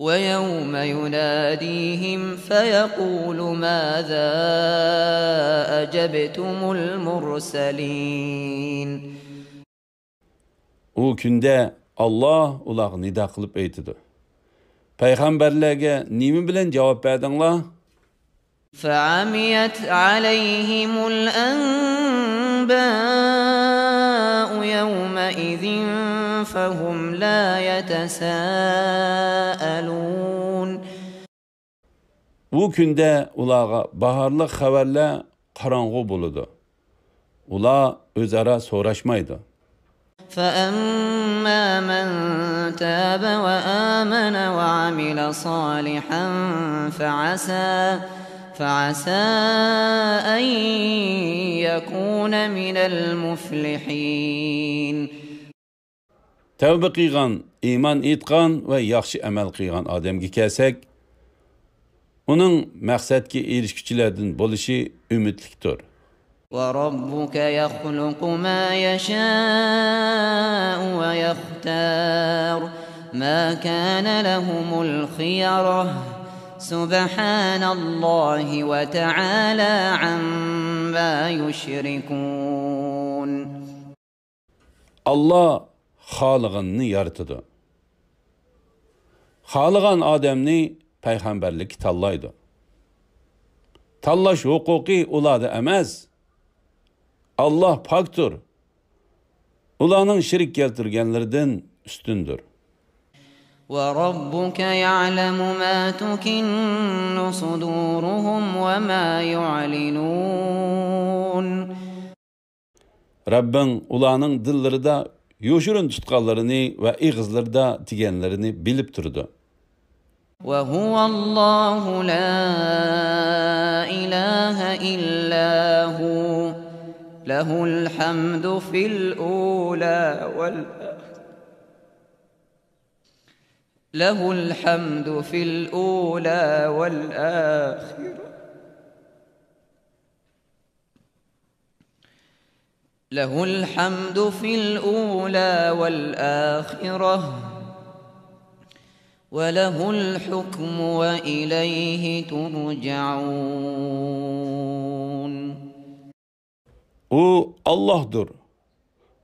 وَيَوْمَ يُنَادِيهِمْ فَيَقُولُ مَاذَا أَجَبْتُمُ الْمُرْسَلِينَ. O günde Allah ular nida qilib aytdi. Payg'ambarlarga nima bilan javob berdinglar? فعميت عليهم الأنباء يومئذ فهم لا يتساءلون. Bu günde ulağa baharlıq xəbərlər qaranğı buludu. Ula özara soraşmaydı. فأما من تاب وآمن وعمل صالحا فعسى أن يكون من المفلحين. Tövbə qıyğan, iman etqan və yaxşı əməl qıyğan adamga kelsək, onun məqsədki erişkiçilərdən bolışı ümidlikdir. وَرَبُّكَ يَخْلُقُ مَا يَشَاءُ وَيَخْتَارُ مَا كَانَ لَهُمُ الْخِيَرَةُ سُبْحَانَ اللَّهِ وَتَعَالَى عَمَّا يُشْرِكُونَ. Allah xalığını yaratıdı. Xalığan adamni peyğəmbərlik tallaydı. Tallaş huquqi uladı emas. Allah paktır. Ulanın şirk keltirgenlerden üstündür. وَرَبُّكَ يَعْلَمُ مَا تُكِنُّ صُدُورُهُمْ وَمَا يُعْلِنُونَ. Rabbin ulanın dilleri da yoşurun tutkallarını ve ağızlarda digenlerini bilip durdu. وَهُوَ اللَّهُ لَا إِلَٰهَ إِلَّا هُوَ لَهُ الْحَمْدُ فِي الْأُولَى وَالْآخِرَةِ له الحمد في الأولى والآخرة وله الحكم وإليه ترجعون. O Allah'dır.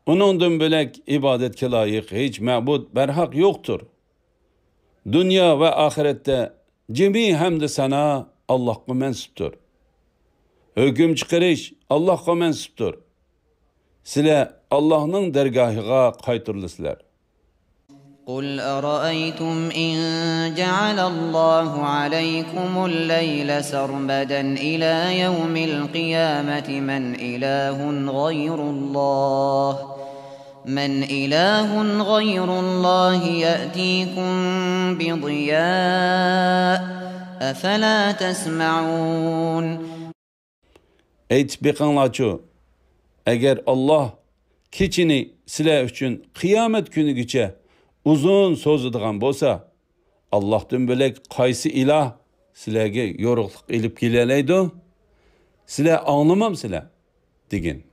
Onundan bölek ibadetke layık hiç ma'bud berhak yoktur. Dünya ve ahirette cemi hamd sana Allah'a mensuptur. Hüküm çıkarış Allah'a mensuptur. Sile Allah'ın dergahıga kaytırlısılar. قُلْ أَرَأَيْتُمْ إِنْ جَعَلَ اللَّهُ عَلَيْكُمُ اللَّيْلَ سَرْمَدًا إِلَى يَوْمِ الْقِيَامَةِ من إله غير الله يأتيكم بضياء أفلا تسمعون. Eyt beqanlaçı, eğer Allah keçini silah üçün kıyamet günü geçe uzun sözüdüğün bolsa, Allah'tan bölek qaysı ilah silahge yoruqluq ilip geleleydi, silah anlamam silah, degin.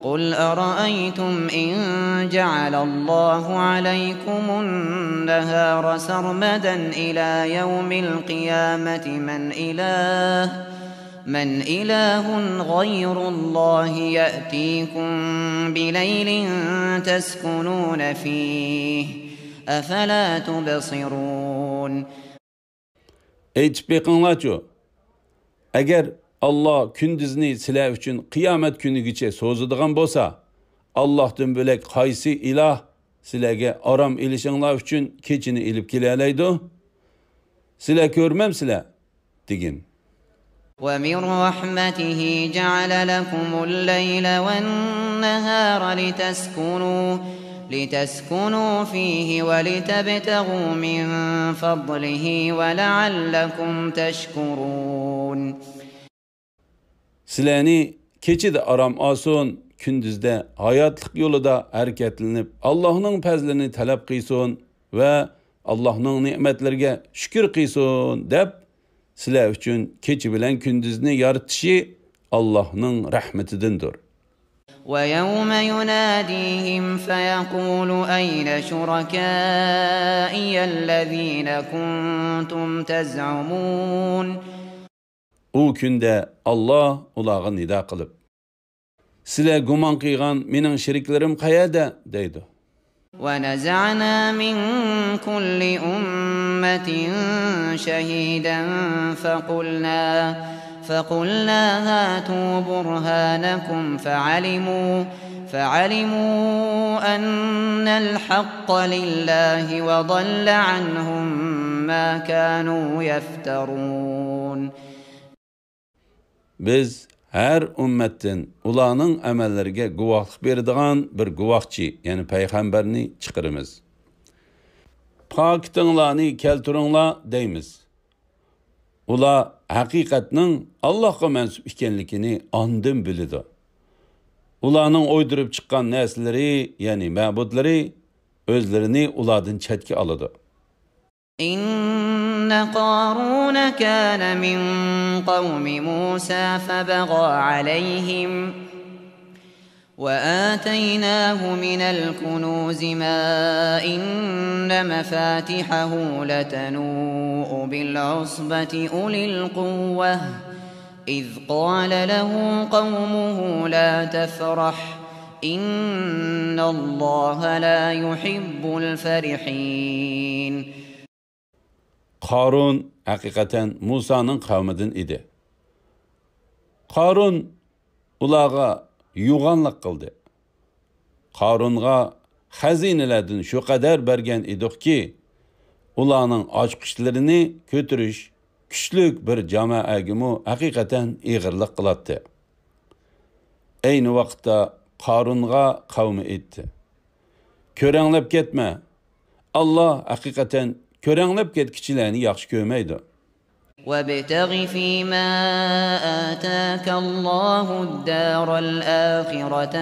قُلْ أَرَأَيْتُمْ إِنْ جَعَلَ اللَّهُ عَلَيْكُمُ النَّهَارَ سَرْمَدًا إِلَى يَوْمِ الْقِيَامَةِ من إله غير الله يأتيكم بليل تسكنون فيه أفلا تبصرون. Eyt beqanlaçı, eğer Allah kündüzni silah üçün kıyamet günü geçe sözüdüğün bolsa, Allah'tan bölek qaysı ilah silahge aram ilişinler üçün keçini ilip geleleydi, silah görmem silah, degin. وَمِنْ رَحْمَتِهِ جَعَلَ لَكُمُ اللَّيْلَ وَالنَّهَارَ لِتَسْكُنُوا فِيهِ وَلِتَبْتَغُوا مِنْ فَضْلِهِ وَلَعَلَّكُمْ تَشْكُرُونَ. Silahni keçide aram asın, kündüzde hayatlık yolu da hareketlenip Allah'ın fazlını talep kıysun ve Allah'ın nimetlerine şükür kıysun dep, silah üçün keçi bilen kündüzni yaratışı Allah'ın rahmetidendir. وَيَوْمَ يُنَادِيهِمْ فَيَقُولُ أَيْنَ شُرَكَائِيَ الَّذ۪ينَ كُنْتُمْ تَزْعُمُونَ. O günde Allah ulağı nida kılıp, sile guman kıygan minin şiriklerim kayada deydi. وَنَزَعْنَا مِنْ كُلِّ أُمَّةٍ شَهِيدًا فقلنا هاتوا برهانكم فعلموا أن الحق لله وضل عنهم ما كانوا يفترون. Biz her ümmetten ulanın emellerine guvahlık berdiğan bir guvahçı, yani peygamberini çıkarımız. Pakitinlarını keltirinlar deymiz. Ula hakikatinin Allah'a mensup ikenlikini andın bilidi. Ulanın oydurup çıkan nesleri, yani mabudları, özlerini uladın çetki alıdı. İnne Qarun kana min kavmi Musa febagha aleyhim وآتيناه من الكنوز ما إن مفاتحه لتنوء بالعصبة أولي القوة إذ قال له قومه لا تفرح إن الله لا يحب الفرحين. Qarun hakikaten Musa'nın kavmidin idi. Qarun ulağa yuğanlık kıldı. Qarun'a hazinelerden şu kadar bergen idik ki, ulanın açkışlarını kötürüş, küçlük bir cemaatımı hakikaten iğirlik kılattı. Aynı vakitte Qarun'a kavmi etti. Körenlep ketme. Allah hakikaten körenlep ketkiçilerini yaxşı görmeydi. وَابْتَغِ فِي مَا آتَاكَ اللَّهُ الدَّارَ الْآخِرَةَ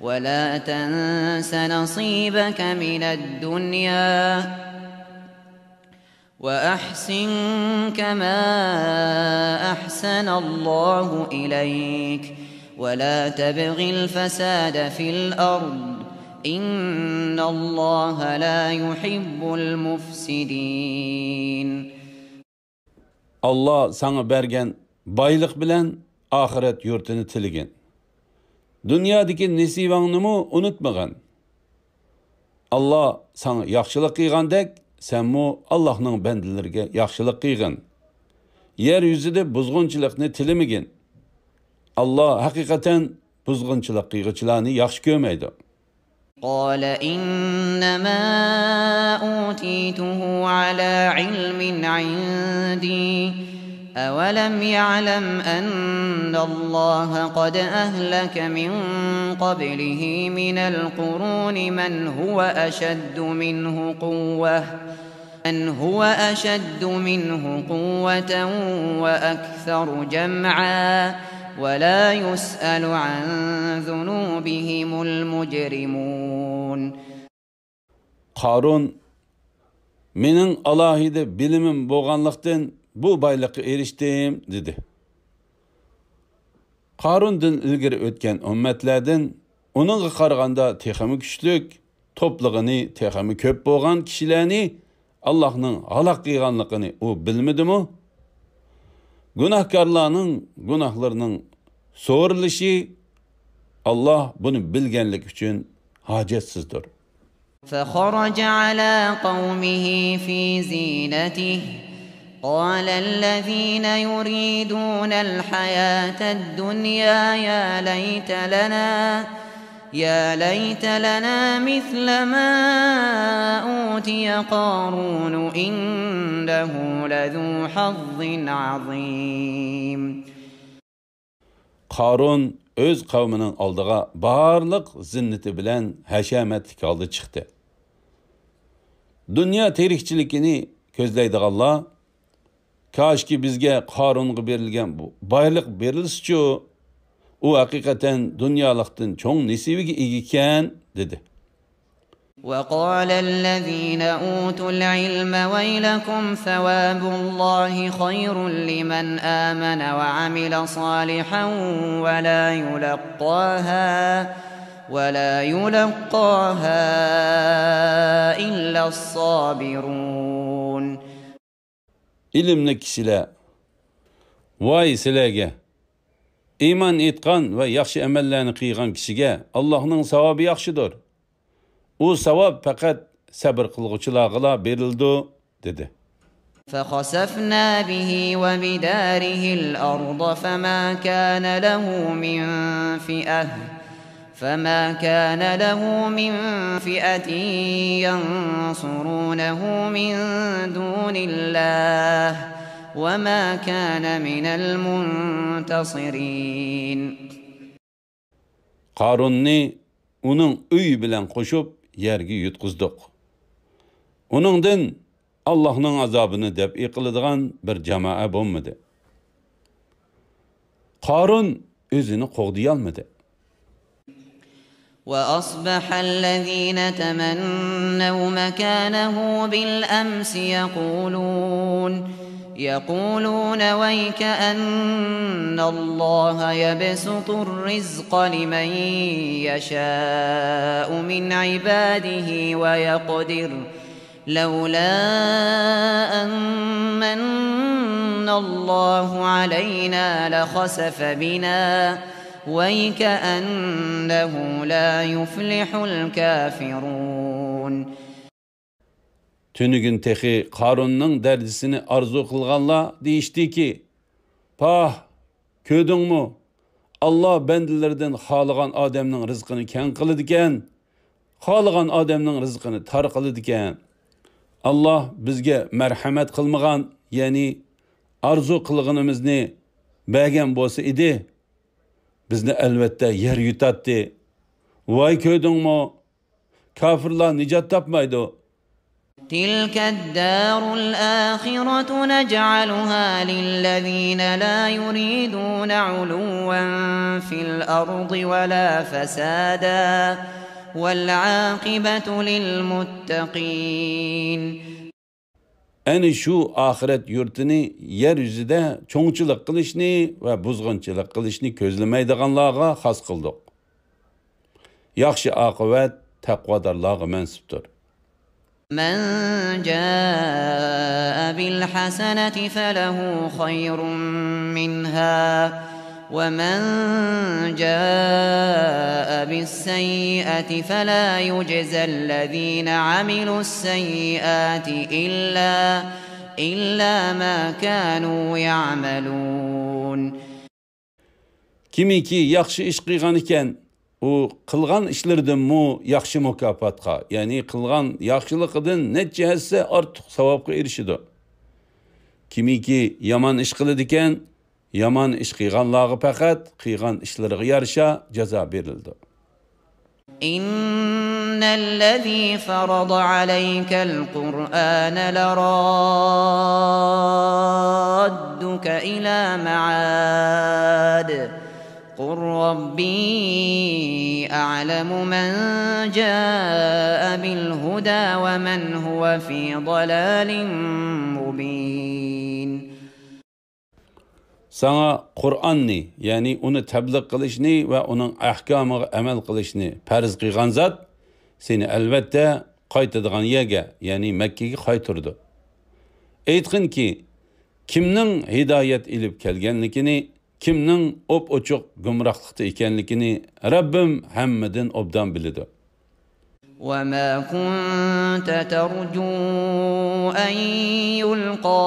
وَلَا تَنْسَ نَصِيبَكَ مِنَ الدُّنْيَا وَأَحْسِنْ كَمَا أَحْسَنَ اللَّهُ إِلَيْكَ وَلَا تَبْغِ الْفَسَادَ فِي الْأَرْضِ إِنَّ اللَّهَ لَا يُحِبُّ الْمُفْسِدِينَ. Allah sana bergen baylık bilen ahiret yurtunu tiligin. Dünyadaki nesivanını unutmagın. Allah sana yaxşılık kıygandek, sen mu Allah'ın bendilerine yaxşılık kıygın. Yeryüzüde buzgunçılıkını tilimigin. Allah hakikaten buzgunçılık kıygıçılarını yaxşı görmeydi. قال إنما أوتيته على علم عندي أولم يعلم أن الله قد أهلك من قبله من القرون من هو أشد منه قوة وأكثر جمعا ولا يسأل عن ذنوبهم المجرمون. Qarun, menin alahide bilimim boğanlıktan bu baylıkı eriştim, dedi. Qarun'dan ilgiri ötken ümmetlerden onun qaraganda texami güçlük, toplığını texami köp boğan kişilerini Allah'ın halak kıyganlıkını o bilmedi mi? Günahkarlarının günahlarının soğuruluşu Allah bunu bilgenlik için hacetsizdir. فخرج على قومه في زينته قال الذين يريدون الحياة الدنيا يا ليت لنا مثل ما أوتي قارون إنه لذو حظ عظيم. Qarun öz kavminin aldığa barlık zinneti bilen haşametlik aldı çıktı. Dünya terihçilikini közleydi Allah. Kaşki bizge Qarun'a berilgen bu baylık berilişçi o hakikaten dünyalıktan çoğun nesibiga egiken dedi. وَقَالَ الَّذِينَ أُوتُوا الْعِلْمَ وَيْلَكُمْ ثَوَابُ اللَّهِ خَيْرٌ لِمَنْ آمَنَ وَعَمِلَ صَالِحًا وَلَا يُلَقَّاهَا إِلَّا الصَّابِرُونَ. İlimli kişiler, vay silege, iman etkan ve yaxşı emellerini kıygan kişiге Allah'ın savabı yaxşıdır. O savab fakat sabır kılgıçılağıla berildi, dedi. فخسفنا به وبداره الأرض فما كان له من فئة ينصرونه من دون الله وما كان من المنتصرين. Qarunni onun üy bilen koşup yergi yutkuzduq. Onundan Allah'ın azabını dep kılıdığan bir cemaat olmadı. Qarun özünü qoğdiyalmadı. وأصبح الذين تمنوا مكانه بالأمس يقولون ويك أن الله يبسط الرزق لمن يشاء من عباده ويقدر لولا أن من الله علينا لخسف بنا ويكأنه لا يفلح الكافرون. Tünügün tehi Qarun'un derdisini arzu kılganla deyişti ki, pah, köydün mü? Allah bendilerden halıgan adamның rızkını ken kılıdiken, halıgan adamның rızkını tar kılıdiken, Allah bizge merhamet kılmıgan, yani arzu kılgınımızını bəgen bolsa idi, bizni elbette yer yutattı. Vay köydün mü? Kafirler nicat tapmaydı. تلك الدار الآخرة نجعلها للذين لا يريدون علوا في الأرض ولا فسادا والعاقبة للمتقين. Ani şu ahiret yurtini yeryüzüde çoğunçılık kılışını ve buzgunçılık kılışını közlemeydiganlarga has kıldık. Yaxşı akıbet takvadarlarga mensuptur. من جاء بالحسنة فله خير منها ومن جاء بالسيئة فلا يجزى الذين عملوا السيئات إلا ما كانوا يعملون. Kimi ki yaxşı iş qıyğan iken o qılğan işlerden mu yaxşı mükafatqa, yani qılğan yaxşılıqdan neçe hesse artıq savabqa erişidi. Kimi ki yaman iş qılıdı iken yaman iş qıyğanlarga faqat qıyğan işleriga yarışa jaza berildi. İnnellezî farada aleykel Kur'âne leradduke ilâ me'âd. قُلْ رَبِّي أَعْلَمُ مَنْ جَاءَ بِالْهُدَى وَمَنْ هُوَ فِي ضَلَالٍ مُبِينٍ. Sana Kur'an'ni, yani onu tebliğ kılışını ve onun ahkamına amel kılışını farz kılgan zat seni elbette qaytadigan yerge, yani Mekke'ye qaytırdı. Aytqin ki kimning hidayet ilip kelgenlikini, kimning op-ochiq gumrohlikda ekanligini Rabbim hammadan obdan biladi. وَمَا كُنْتَ تَرْجُو أَنْ يُلْقَى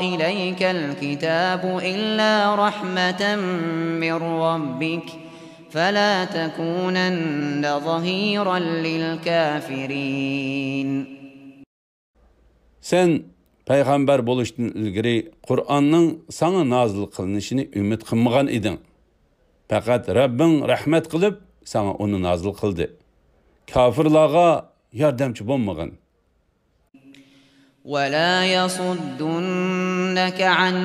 إِلَيْكَ الْكِتَابُ إِلَّا رَحْمَةً مِّنْ رَبِّكَ فَلَا تَكُونَنَّ ظَهِيرًا لِلْكَافِرِينَ. Sen Peygamber boluştan ilgiri Kur'an'ın sana nazil kılınışını ümit kılmagan idin. Fakat Rabbin rahmet kılıp sana onu nazil kıldı. Kafirlağa yardımcı bulmagan. وَلَا يَصُدُّنَّكَ عَنْ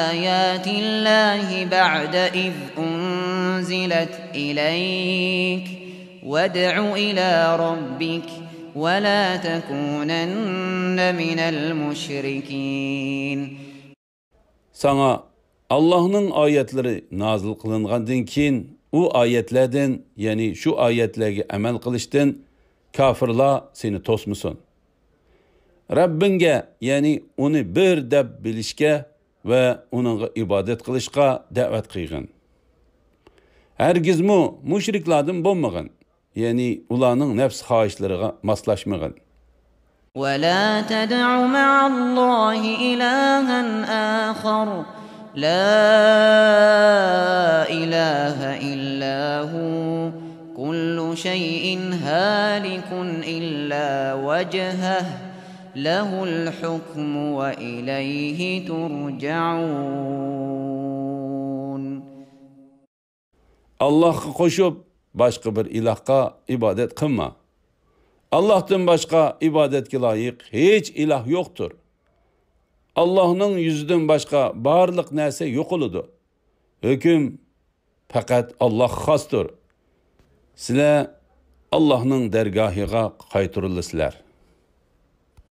آيَاتِ اللَّهِ بَعْدَ إِذْ أُنْزِلَتْ إِلَيْكَ وَادْعُ إِلَى رَبِّكَ وَلَا تَكُونَنَّ مِنَ الْمُشْرِكِينَ. Sana Allah'ın ayetleri nazil kılıngandan keyin o ayetlerden, yani şu ayetlerge amel kılıştan kafirlar seni tosmusun. Rabbinge, yani onu bir deb bilishga ve onun ibadet kılışqa davet kıygın. Hergizmi müşriklardan bo'lmagan, yani ularning nefs xohishlariga moslashmagan. ولا تدع مع الله إلها آخر لا إله إلا هو كل شيء هالك إلا وجهه له الحكم وإليه ترجعون. Allah'a qo'shib boshqa bir ilohga ibodat qilma. Allah'tan başqa ibodatga loyiq hech iloh yo'qdir. Allah'ның yüzüdən başqa barlıq narsa yo'qoladi. Hüküm faqat Allah xosdir. Sizlar Allah'ның dərgahıga qaytırılısızlar.